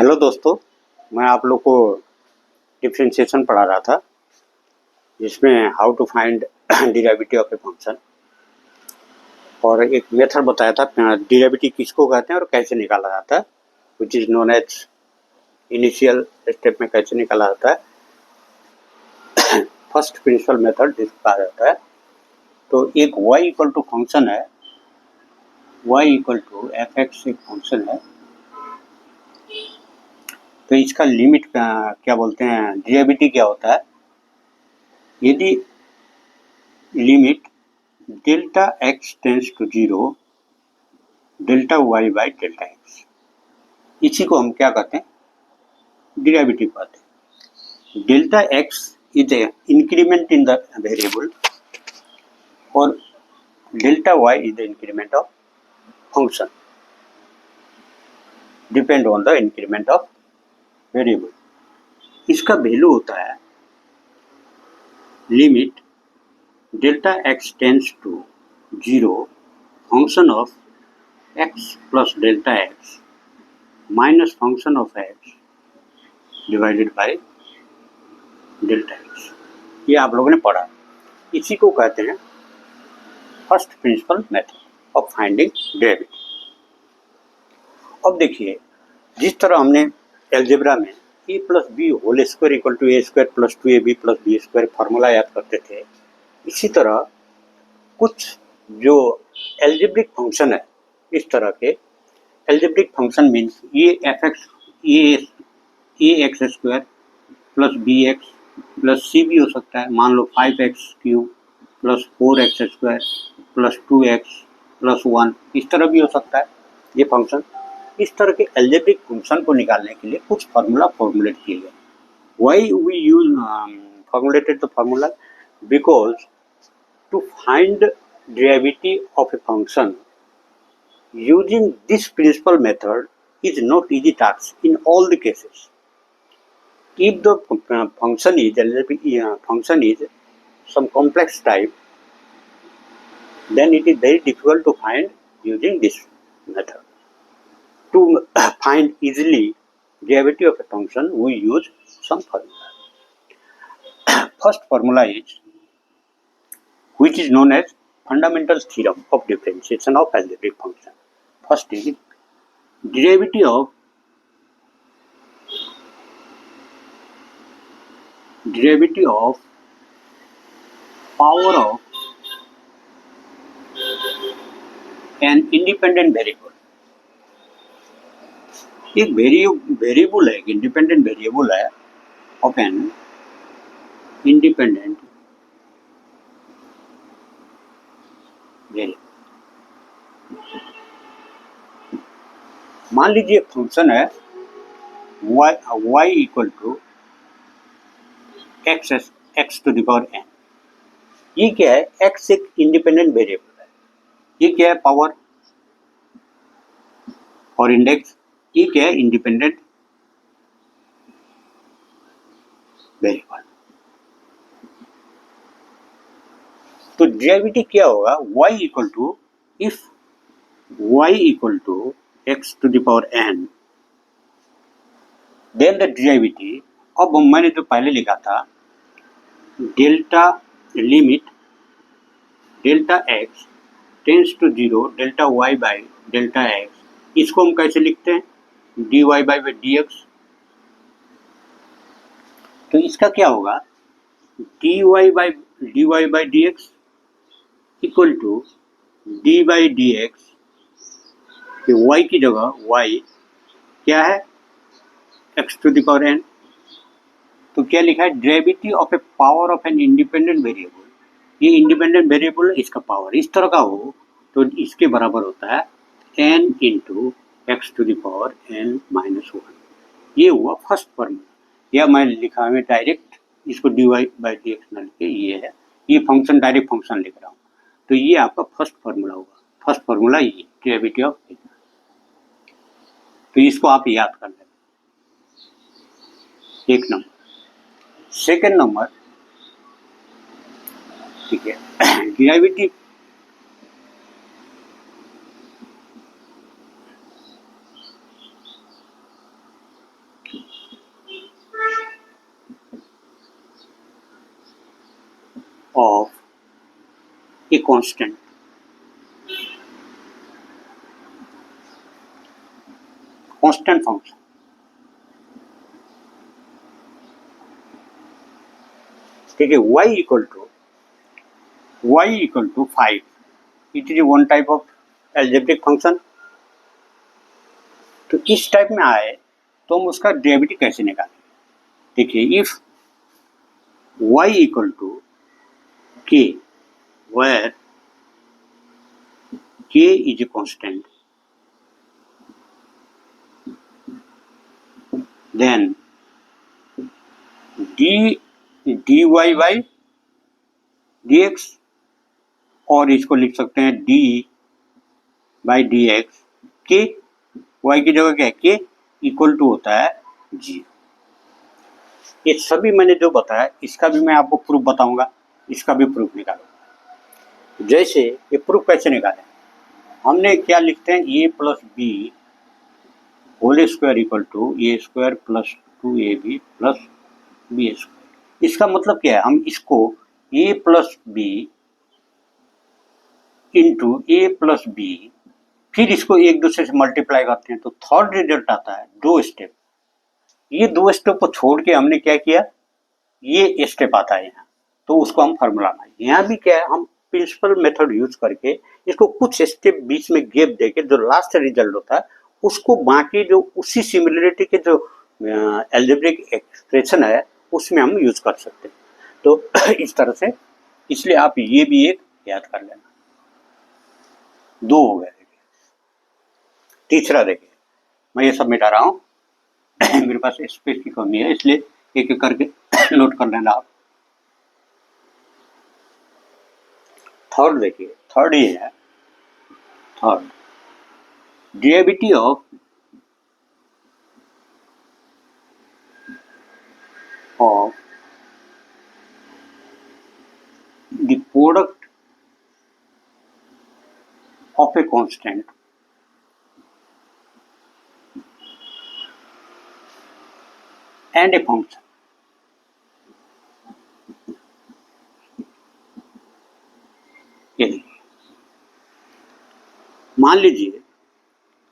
Hello दोस्तों, मैं आप लोग को डिफरेंशिएशन पढ़ा रहा था जिसमें how to find derivative of a function और एक मेथड बताया था डेरिवेटिव किसको कहते हैं और कैसे निकाला जाता है, which is known as initial step में कैसे निकाला जाता है। फर्स्ट प्रिंसिपल मेथड जिसको कहा जाता है। तो एक y इक्वल टू फंक्शन है, y equal to F X एक फंक्शन है। तो इसका लिमिट क्या बोलते हैं, डेरिवेटिव क्या होता है। यदि limit delta x tends to zero delta Y by delta x, इसी को हम क्या कहते हैं, डेरिवेटिव कहते हैं। Delta x is a increment in the variable और delta y is the increment of function, depend on the increment of variable. इसका वैल्यू होता है limit delta x tends to zero function of x plus delta x minus function of x divided by delta x. ये आप लोगों ने पढ़ा। इसी को कहते हैं first principle method of finding derivative. अब देखिए, जिस तरह हमने एलजेब्रा में a plus B whole square equal to A square plus two a b plus B square formula याद करते थे, इसी तरह कुछ जो एल्जेब्रिक फंक्शन है, इस तरह के एल्जेब्रिक फंक्शन मीन्स ये f x a x square plus b x plus c भी हो सकता है। मान लो 5x cube plus 4x square plus 2x plus 1, इस तरह भी हो सकता है ये फंक्शन। इस तरह के एल्जेब्रिक फंक्शन को निकालने के लिए कुछ फार्मूला फॉर्मुलेट किए गए। Why we use formulated the formula because to find derivative of a function using this principal method is not easy task in all the cases. If the function is some complex type, then it is very difficult to find using this method. To find easily derivative of a function, we use some formula. First formula is, which is known as fundamental theorem of differentiation of algebraic function. First is derivative of power of an independent variable. एक variable है, independent variable है of N independent variable. मान लीजिए function है y equal to X to the power n। ये क्या है, x एक इंडिपेंडेंट वेरिएबल है। ये क्या है, पावर और इंडेक्स। ये क्या है, इंडिपेंडेंट वेरिएबल। तो डेरिवेटिव क्या होगा, y equal to, if y equal to X to the power n, then the derivative. अब मैंने जो पहले लिखा था delta limit delta x tends to zero delta Y by delta X, इसको हम कैसे लिखते हैं, D Y by D x. तो इसका क्या होगा, D Y by D x equal to D by D X. Y की जगह वाई क्या है, X to the power N. तो क्या लिखा है, derivative of a power of N independent variable. ये इंडिपेंडेंट वेरिएबल, इसका पावर इस तरह का हो तो इसके बराबर होता है n into x to the power n minus 1। ये हुआ फर्स्ट फॉर्मूला। या मैं लिखा है डायरेक्ट, इसको D Y by D X ना लिखे, ये है, ये फंक्शन डायरेक्ट फंक्शन लिख रहा हूँ। तो ये आपका फर्स्ट फॉर्मूला होगा। फर्स्ट फॉर्मूला ये डेरिवेटिव ऑफ, तो इसको आप याद कर लें, एक नंबर। सेकेंड नंबर, ठीक है, derivative of a constant function. ठीक है, y equal to 5. It is one type of algebraic function. तो इस टाइप में आए तो हम उसका डेरिवेटिव कैसे निकालें? देखिए, if y equal to k, where k is a constant, then dy by dx, और इसको लिख सकते हैं d by dx, k y की जगह क्या है, k इक्वल टू होता है 0. ये सभी मैंने जो बताया इसका भी मैं आपको प्रूफ बताऊंगा, इसका भी प्रूफ निकालूंगा. जैसे ये प्रूफ कैसे निकालें, हमने क्या लिखते हैं, a plus B whole square equal to A square plus 2ab plus B square. इसका मतलब क्या है, हम इसको a plus B into A plus B, फिर इसको एक दूसरे से मल्टीप्लाई करते हैं तो थर्ड रिजल्ट आता है 2 स्टेप. ये 2 स्टेप को छोड़ के हमने क्या किया, ये स्टेप आता है यहाँ, तो उसको हम फार्मूला बनाए. यहाँ भी क्या है, हम प्रिंसिपल मेथड यूज करके इसको कुछ स्टेप बीच में गैप देके जो लास्ट रिजल्ट होता है उसको बाकी जो उसी सिमिलरिटी के जो अलजेब्रिक एक्सप्रेशन है उसमें हम यूज कर सकते हैं. तो इस तरह से, इसलिए आप ये भी एक याद कर लेना. 2 हो गए. तीसरा देखिए, मैं ये सब मिटा रहा हूँ मेरे पास स्पेस की कमी है, इसलिए एक एक करके नोट कर लेना आप. थर्ड देखिए, थर्ड ये है, third derivative of the product of a constant and a function. ये मान लीजिए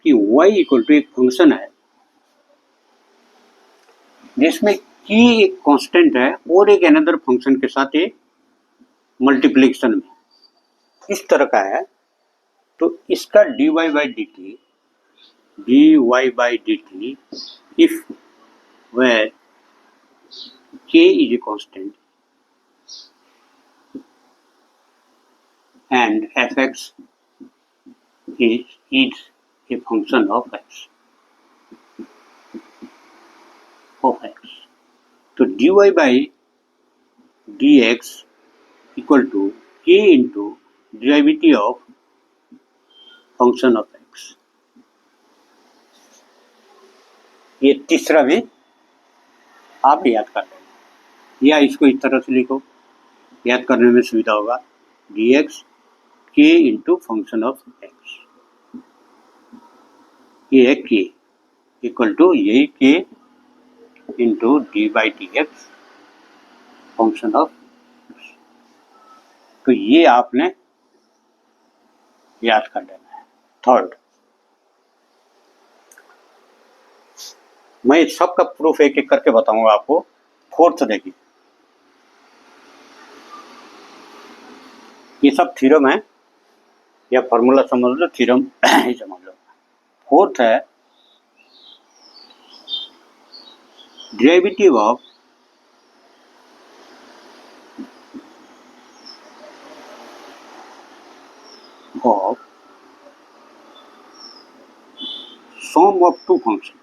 कि y इक्वल टू एक फंक्शन है जिसमें की एक कांस्टेंट है और एक अनदर फंक्शन के साथ एक मल्टीप्लिकेशन में इस तरह का है. तो इसका dy by dt if where k is a constant and fx is a function of x. तो dy by dx equal to k into derivative of function of x. ये तीसरा भी आप याद कर लेना, या इसको इस तरह से लिखो, याद करने में सुविधा होगा. dx k into function of x, ये है k इक्वल टू यही k into D by D x function of x. तो ये आपने याद कर लेना है. थर्ड, मैं सबका प्रूफ एक एक करके बताऊंगा आपको. फोर्थ देखिए, ये सब थ्योरम है या फॉर्मूला समझ लो, थ्योरम ही समझ लो. फोर्थ है derivative of sum of two functions.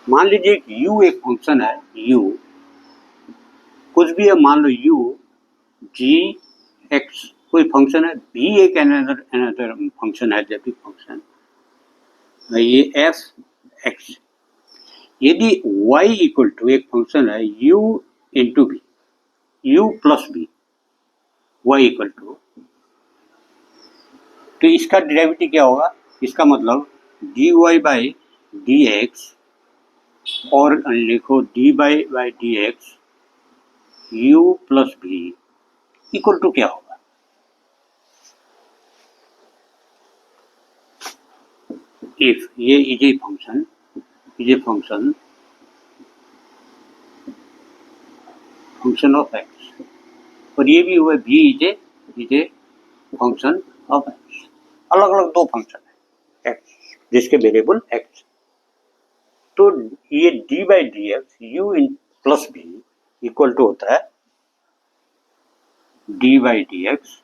मान लीजिए कि u एक फंक्शन है, u कुछ भी है, मान लो u g x कोई फंक्शन है, v एक अनदर फंक्शन है, अलजेब्रिक फंक्शन, ये f x. यदि y इक्वल टू एक फंक्शन है u into v, u plus v, y equal to, तो इसका डेरिवेटिव क्या होगा, इसका मतलब D Y by D x और लिखो D by by D x you plus v equal to क्या होगा? इफ ये is a function of x और ये भी हुआ भी is a function of x. अलग अलग दो फंक्शन है एक्स जिसके वेरिएबल एक्स। तो ये D by D x U इन प्लस बी इक्वल टू होता है D by D x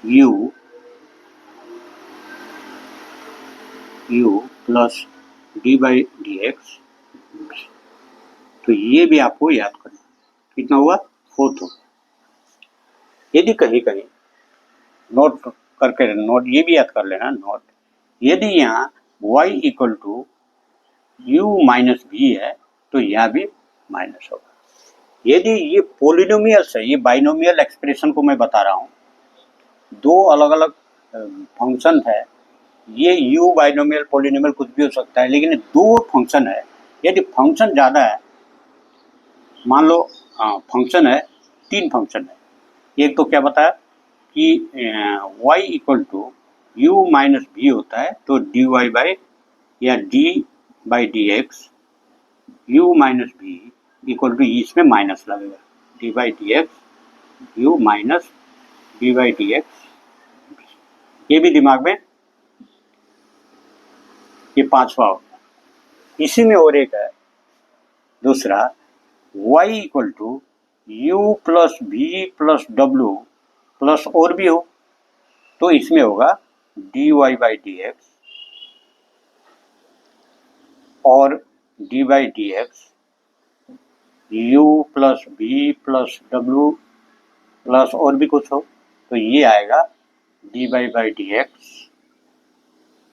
you plus D by D x. तो ये भी आपको याद करना। कितना हुआ? 4 हो गया। यदि कहीं कहीं नोट करके नोट ये भी याद कर लेना नोट, यदि यहाँ y equal to you minus भी है तो यहाँ भी माइनस होगा। यदि ये पोलिनोमियल्स है, ये बाइनोमियल एक्सप्रेशन को मैं बता रहा हूँ, दो अलग अलग फंक्शन है, ये u बाइनोमियल पोलिनोमियल कुछ भी हो सकता है, लेकिन दो फंक्शन है। यदि फंक्शन ज़्यादा है, मान लो फंक्शन है 3 फंक्शन है, एक तो क्या बताया कि y equal to you minus v होता है, तो डी वाई बाई या D by D x you minus v equal to इसमें माइनस लगेगा D by D x you minus D by D x. ये भी दिमाग में, ये 5वां होगा। इसी में और एक है दूसरा y equal to u plus v plus डब्ल्यू प्लस और भी हो, तो इसमें होगा D Y by D x और d by D x you plus v plus डब्ल्यू प्लस और भी कुछ हो, तो ये आएगा d Y by D x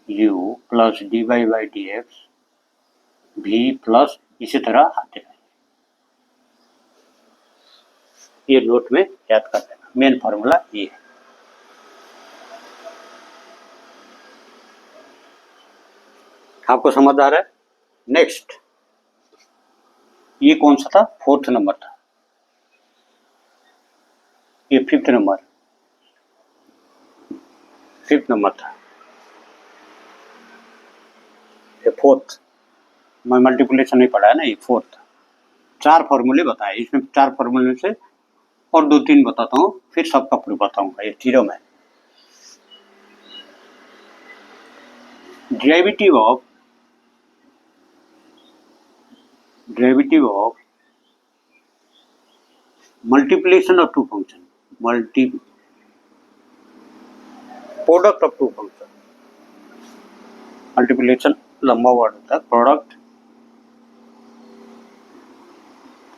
you plus d Y by D x v plus इसी तरह आते हैं। ये नोट में याद कर लेना, मेन फार्मूला ये है। आपको समझ आ रहा है? नेक्स्ट, ये कौन सा था? 4th नंबर था। ये 5th नंबर था। ये 4th, मैं मल्टीप्लिकेशन नहीं पढ़ा है ना, ये 4th। 4 फॉर्मूले बताए, इसमें 4 फॉर्मूले से और 2-3 बताता हूँ, फिर सबका प्रूफ बताऊंगा। ये थ्योरम है। Derivative of multiplication of 2 function, product of 2 function. Multiplication लंबा वर्ड होता है।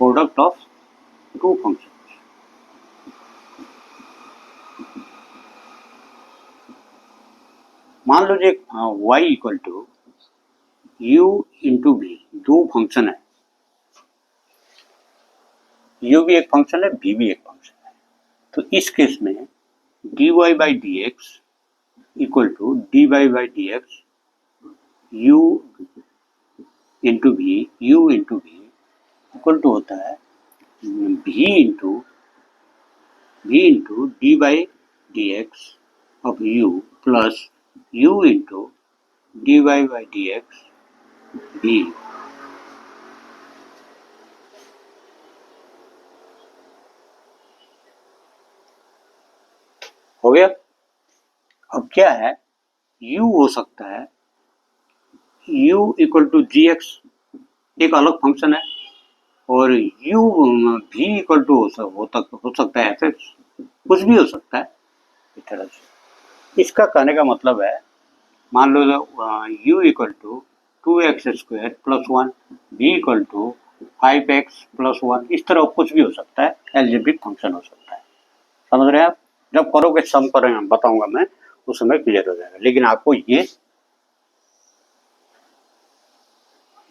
Product of 2 function. मान लो जी y equal to U into v, दो फंक्शन है, u भी एक फंक्शन है, v भी एक फंक्शन है। तो इस केस में dy by D x equal to D Y by D x U into v equal to होता है v into D by D X of u plus u into D Y by D x v। हो गया? अब क्या है, u हो सकता है u equal to ji X, एक अलग फंक्शन है, और u भी इक्वल टू हो सकता है एफ एक्स, कुछ भी हो सकता है इस तरह से। इसका कहने का मतलब है, मान लो u equal to 2x² plus 1, v equal to 5x plus 1, इस तरह कुछ भी हो सकता है, एल्जेब्रिक फंक्शन हो सकता है। समझ रहे हैं आप? जब करोगे सम करेंगे बताऊंगा मैं, उस समय क्लियर हो जाएगा, लेकिन आपको ये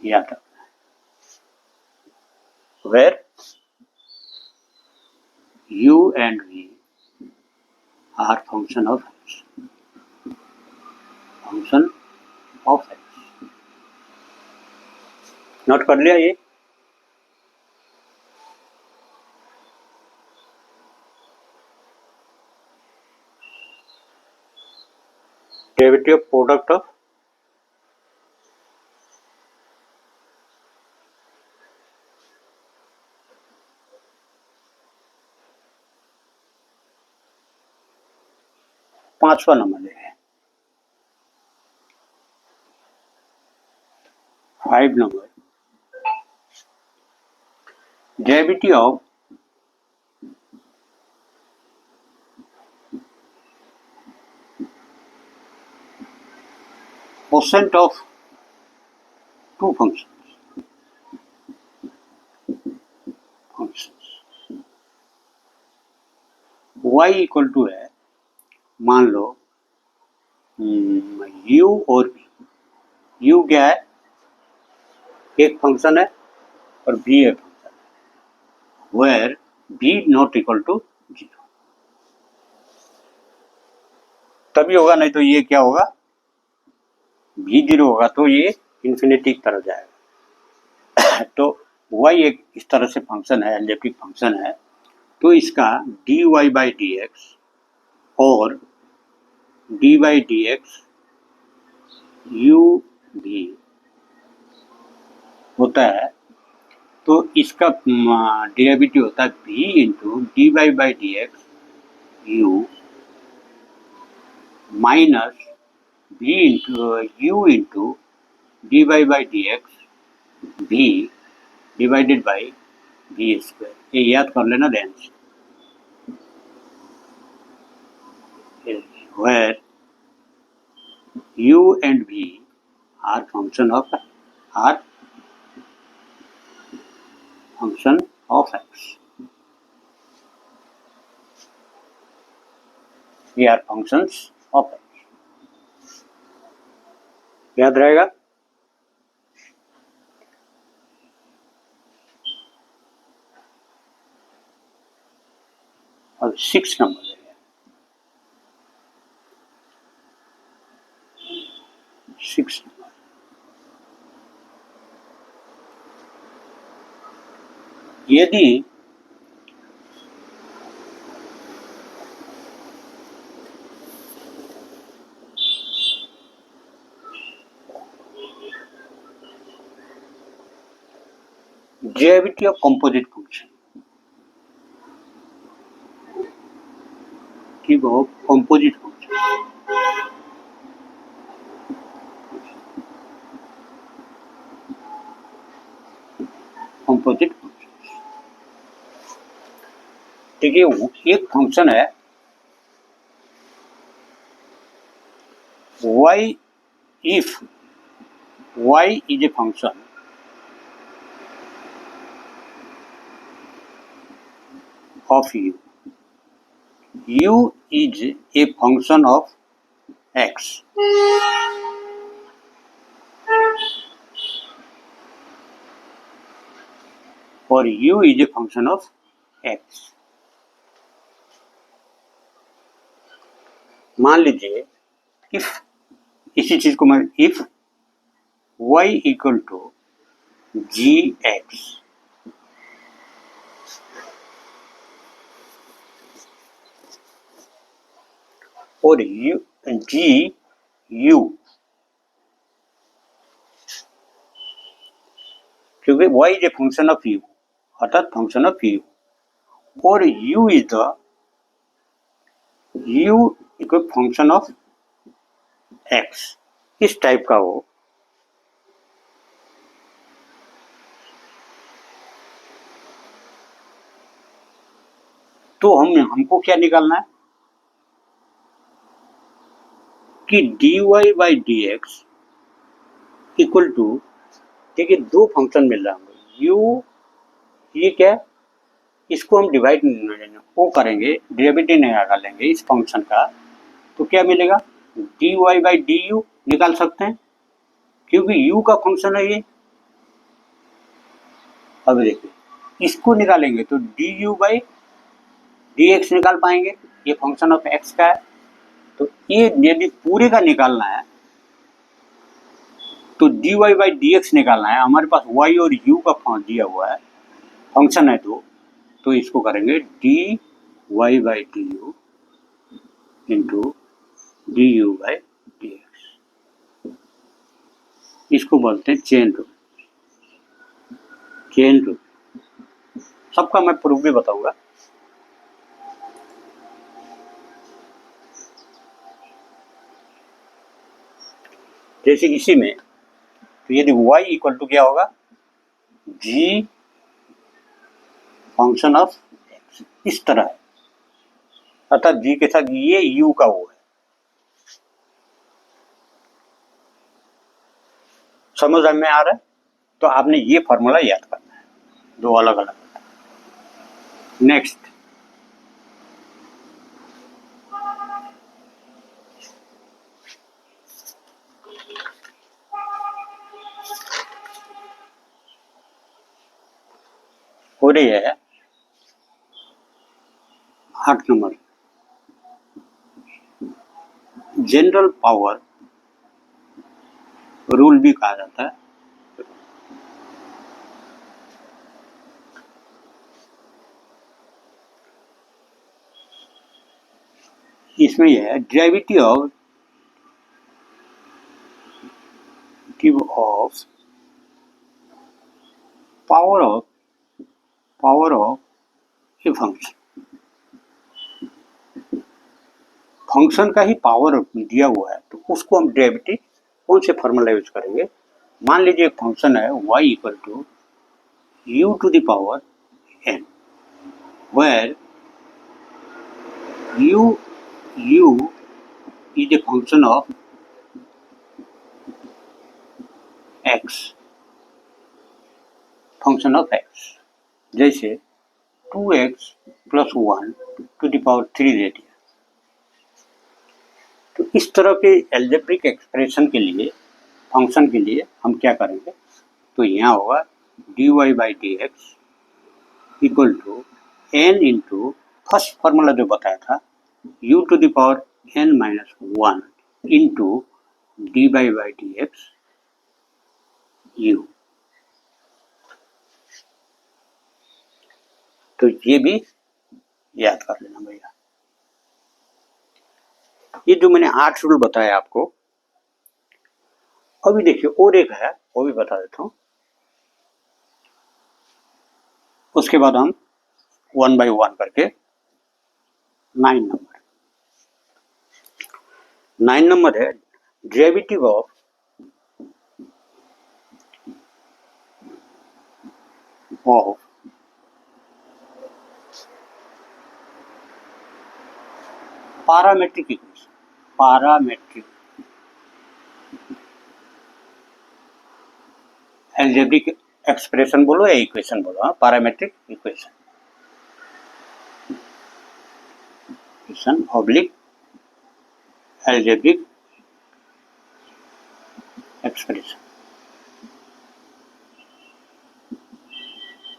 याद रखना है। Where u and v are function of x। Function of x. Note कर लिया ये। डेरिवेटिव प्रोडक्ट ऑफ पांचवा नंबर है। 5 number, derivative of quotient of two functions y equal to है, मान लो u और v। u क्या है, एक फंक्शन है और v एक फंक्शन है, where v not equal to 0। तभी होगा, नहीं तो ये क्या होगा, v 0 होगा तो ये इन्फिनिटी की तरफ जाएगा। तो y एक इस तरह से फंक्शन है, एलिप्टिक फंक्शन है, तो इसका dy बाई डी एक्स और d by D x u भी होता है, तो इसका डेरिवेटिव होता है v into D Y by D x you minus v into u into D Y by D x v divided by v square. ये याद कर लेना ध्यान से। where u and v are function of x। We are functions of x। याद रहेगा। अब 6 number है, 6 नंबर, यदि डेरिवेटिव ऑफ कंपोजिट फंक्शन की वो कंपोजिट फंक्शन, कंपोजिट फंक्शन, ठीक है। एक फंक्शन है y, if y is a function of u, u is a function of x, और u is a function of x। मान लीजिए इफ, इसी चीज को मैं if y equal to ji x, और यू जी यू, क्योंकि y is a function of u, अर्थात फंक्शन ऑफ u, और u is the u equal function of x, इस टाइप का हो, तो हमको क्या निकालना है कि dy by D x equal to, देखिए दो फंक्शन मिल रहा है, u, ये क्या है, इसको हम डिवाइड वो करेंगे, डेरिवेटिव निकालेंगे इस फंक्शन का, तो क्या मिलेगा, dy बाई डी यू निकाल सकते हैं क्योंकि u का फंक्शन है ये। अब देखिए इसको निकालेंगे तो D u by D x निकाल पाएंगे, ये फंक्शन ऑफ x का है। तो ये यदि पूरे का निकालना है तो dy बाई dx निकालना है, हमारे पास y और u का दिया हुआ है, फंक्शन है तो इसको करेंगे dy by du into du by dx। इसको बोलते हैं चेन रूल। चेन रूल सबका मैं प्रूफ भी बताऊंगा। जैसे इसी में तो यदि y इक्वल टू क्या होगा, g फंक्शन ऑफ x, इस तरह है, अर्थात g के साथ ये u का वो है। समझ में आ रहा है? तो आपने ये फॉर्मूला याद करना है, दो अलग अलग। नेक्स्ट, हो रही है 8 नंबर, जनरल पावर रूल भी कहा जाता है। इसमें यह है derivative of power of a function. Function का ही पावर दिया हुआ है तो उसको हम डेरिवेटिव कौन से फॉर्मूला यूज करेंगे। मान लीजिए एक फंक्शन है y equal to u to the power n, where u is a function of x, function of x। जैसे 2x plus 1 to the power 3 दे दिया, तो इस तरह के एल्जेब्रिक एक्सप्रेशन के लिए, फंक्शन के लिए हम क्या करेंगे, तो यहाँ होगा dy by D x equal to n into first formula जो बताया था u to the power n minus 1 into D by D x u। तो ये भी याद कर लेना भैया। ये जो मैंने 8 रूल बताया आपको, अभी देखिए और एक है वो भी बता देता हूं, उसके बाद हम 1 बाई 1 करके 9 नंबर है derivative of parametric equation. Parametric algebraic expression बोलो या इक्वेशन बोलो, हाँ, parametric equation oblique algebraic expression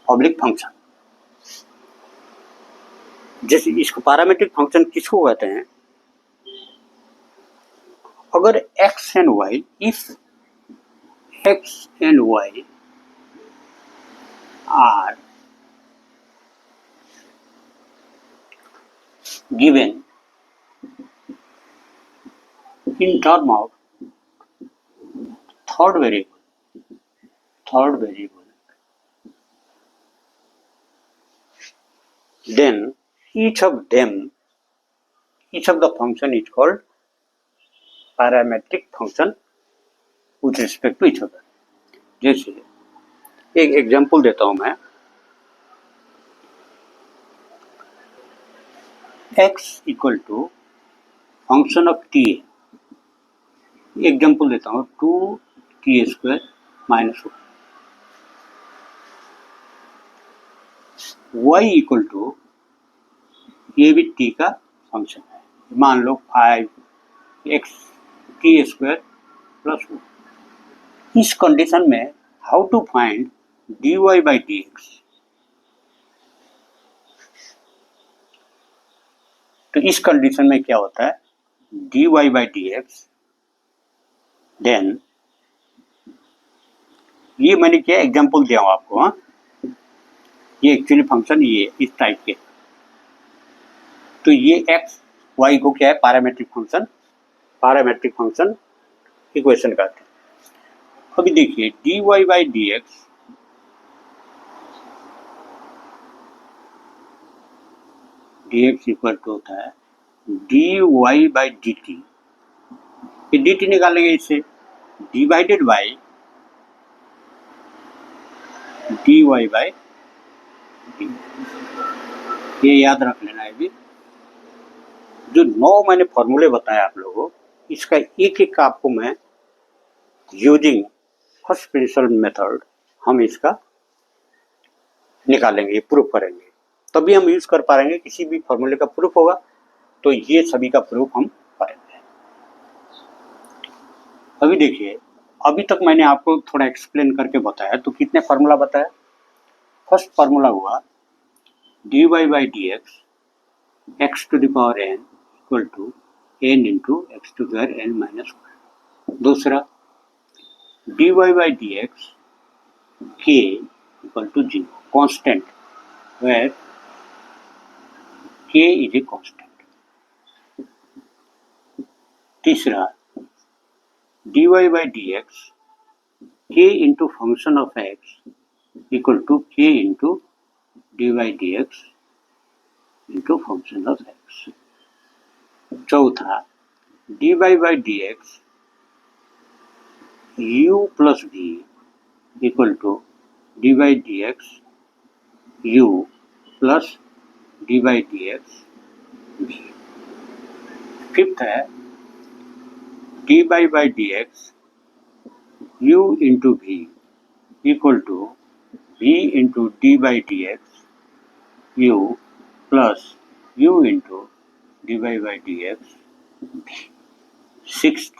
oblique function. जैसे इसको पैरामीट्रिक फंक्शन किसको कहते हैं, अगर x and y, if x and y are given in term of third variable, then each of the function is called parametric function with respect to each other। जैसे एक example देता हूं मैं, x equal to function of t, example देता हूं 2t² minus 1। y equal to ये भी t का फंक्शन है, मान लो 5x² प्लस 1। इस कंडीशन में how to find dy by D x, तो इस कंडीशन में क्या होता है dy by D x, then ये मैंने क्या एग्जांपल दिया हूँ आपको। हाँ, ये एक्चुअली फंक्शन ये इस टाइप के, तो ये एक्स वाई को क्या है, पैरामेट्रिक फंक्शन इक्वेशन कहते हैं। अभी देखिए d Y by D x, d x equal to होता है d Y by d t. ये डी टी निकालेंगे इससे, divided by d Y by d. ये याद रख लेना है। भी जो 9 मैंने फॉर्मूले बताया आप लोगों को, इसका एक एक आपको मैं यूजिंग फर्स्ट प्रिंसिपल मेथड हम इसका निकालेंगे, प्रूफ करेंगे, तभी हम यूज कर पाएंगे। किसी भी फॉर्मूले का प्रूफ होगा तो ये सभी का प्रूफ हम करेंगे। अभी देखिए, अभी तक मैंने आपको थोड़ा एक्सप्लेन करके बताया, तो कितने फार्मूला बताया। फर्स्ट फार्मूला हुआ d Y by D x x to the power n equal to n into x to the power n minus one. दूसरा d Y by D x k equal to zero, constant, where k is a constant. तीसरा d Y by D x k into function of x equal to k into D y d x into function of x. चौथा d Y by D x u plus v equal to D by D x u plus D by D x v। Fifth है D by D x u into v equal to v into D by D x u plus u into D by D x v। Sixth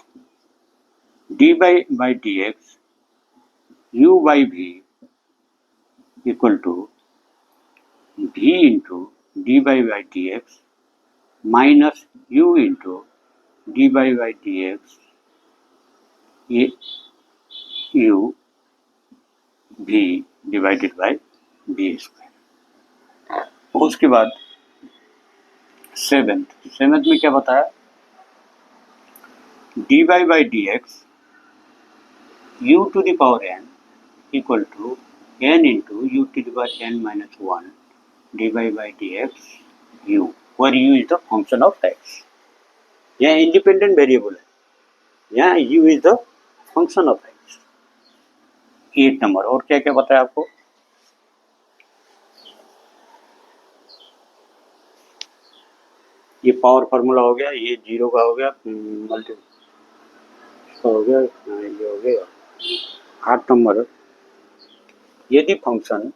d by D x u by v equal to v into D by D x minus u into D by D x, ये u v divided by D square. उसके बाद seventh में क्या बताया, D by D x u to the power n equal to n into u to the power n minus 1 dy by dx u, where u is the function of x। यहाँ independent variable है, यहाँ u is the function of x। 8 number. और क्या क्या बताया आपको, ये power formula हो गया, ये जीरो का हो गया, मल्टी हो गया, ये हो गया। 8 नंबर, यदि फंक्शन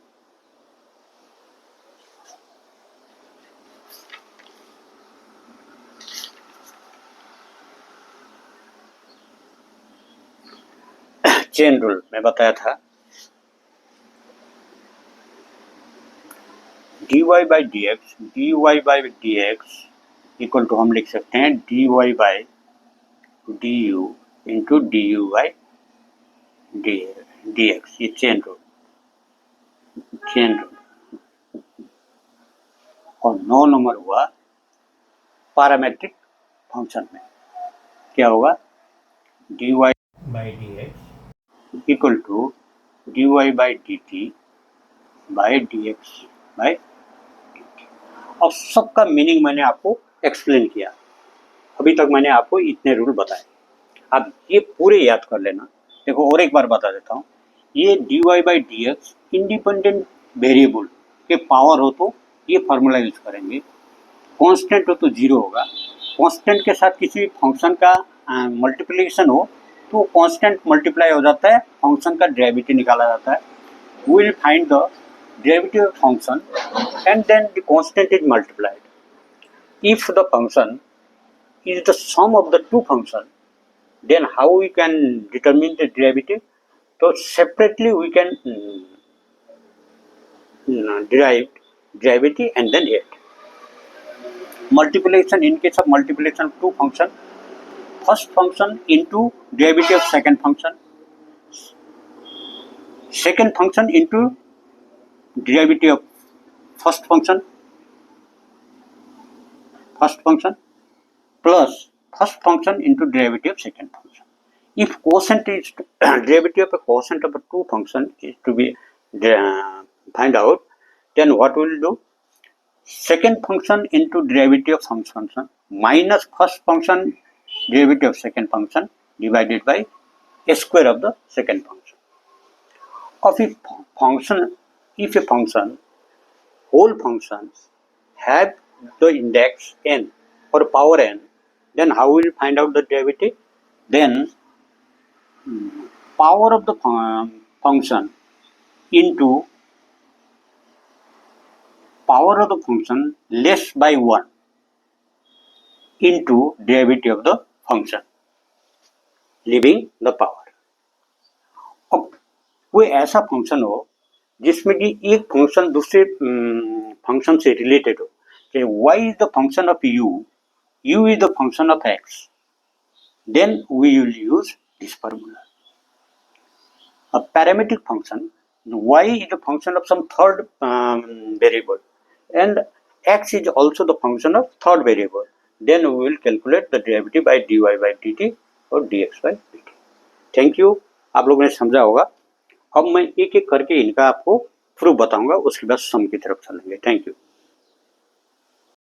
चेन रूल में बताया था, d Y by D x equal to हम लिख सकते हैं D Y by d u into d u by D x. ये चेन रूल। और 9 नंबर हुआ पैरामेट्रिक फंक्शन में क्या होगा, D Y by D x equal to D Y by d t by D x by d t. और सबका meaning मैंने आपको एक्सप्लेन किया। अभी तक मैंने आपको इतने रूल बताए, आप ये पूरे याद कर लेना। देखो और एक बार बता देता हूँ, ये d Y by D x independent variable के पावर हो तो ये फार्मूला यूज करेंगे, कांस्टेंट हो तो जीरो होगा। कांस्टेंट के साथ किसी भी फंक्शन का मल्टीप्लिकेशन हो तो कांस्टेंट मल्टीप्लाई हो जाता है, फंक्शन का डेरिवेटिव निकाला जाता है। We will find the derivative of function and then the constant is multiplied. If the function is the sum of the two functions, then how we can determine the derivative? So separately we can derive derivative and then add. Multiplication, in case of multiplication of two function, first function into derivative of second function. second function into derivative of first function plus first function into derivative of second function. If quotient is derivative of a quotient of a two function is to be find out, then what we will do? Second function into derivative of first function minus first function derivative of second function divided by a square of the second function. Of if a function, whole functions have the index n or power n, then how will we find out the derivative? Then power of the function into power of the function less by 1 into derivative of the function, leaving the power. अब कोई ऐसा function हो जिसमें कि एक function दूसरे function से related हो, कि y is the function of u is the function of x, then we will use this formula. A parametric function, y is the function of some third variable and x is also the function of third variable, then we will calculate the derivative by dy by dt और dx by dt. Thank you, आप लोगों ने समझा होगा. अब मैं एक एक करके इनका आपको प्रूफ बताऊंगा, उसके बाद सम की तरफ चलेंगे. Thank you.